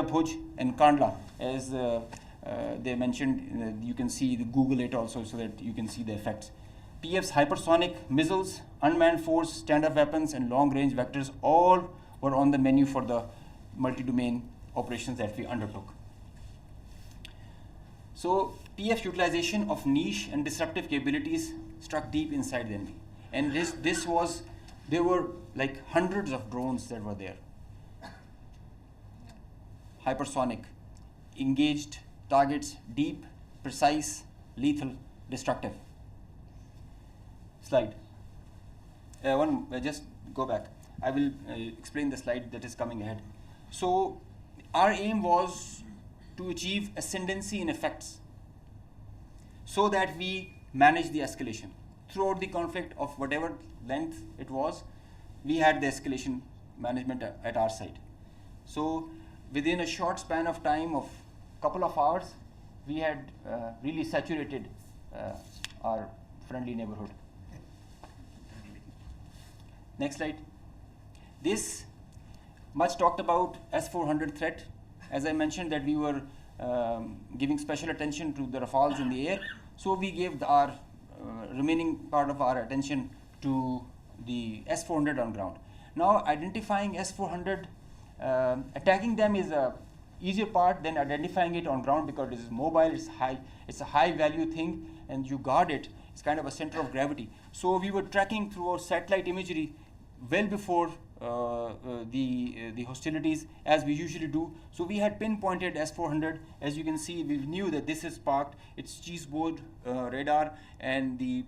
Bhuj and Kandla, as they mentioned. You can see the Google it also, so that you can see the effects. PF's hypersonic missiles, unmanned force, standard weapons, and long-range vectors all were on the menu for the multi-domain operations that we undertook. So PF's utilization of niche and disruptive capabilities struck deep inside the enemy. And there were like hundreds of drones that were there. Hypersonic, engaged targets, deep, precise, lethal, destructive. Slide. Just go back. I will explain the slide that is coming ahead. So our aim was to achieve ascendancy in effects so that we manage the escalation. Throughout the conflict of whatever length it was, we had the escalation management at our side. So within a short span of time of couple of hours, we had really saturated our friendly neighborhood. Next slide. This much talked about S-400 threat. As I mentioned that we were giving special attention to the Rafales in the air, so we gave our remaining part of our attention to the S-400 on ground. Now identifying S-400, attacking them is a easier part than identifying it on ground, because it is mobile, it's a high value thing, and you guard it. It's kind of a center of gravity. So we were tracking through our satellite imagery well before the hostilities, as we usually do. So we had pinpointed S-400. As you can see, we knew that this is parked. It's cheeseboard radar, and the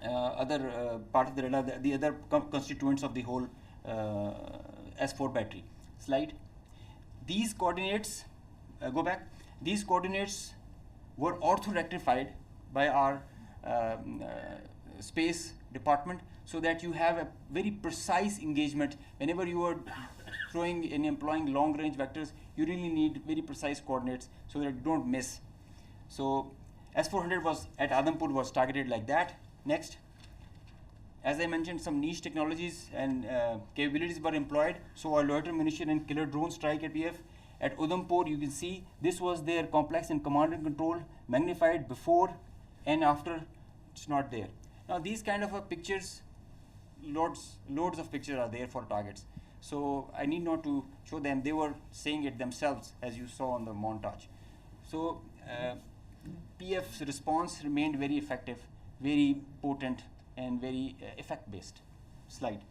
other part of the radar, the other constituents of the whole S4 battery. Slide. These coordinates, go back. These coordinates were ortho-rectified by our space department, so that you have a very precise engagement. Whenever you are throwing and employing long-range vectors, you really need very precise coordinates so that you don't miss. So S-400 was at Adampur was targeted like that. Next. As I mentioned, some niche technologies and capabilities were employed. So our loiter munition and killer drone strike at PF. At Udhampur, you can see this was their complex and command and control, magnified before and after. It's not there. Now these kind of pictures, loads of pictures are there for targets. So I need not to show them. They were saying it themselves, as you saw on the montage. So PF's response remained very effective, very potent, and very effect-based. Slide.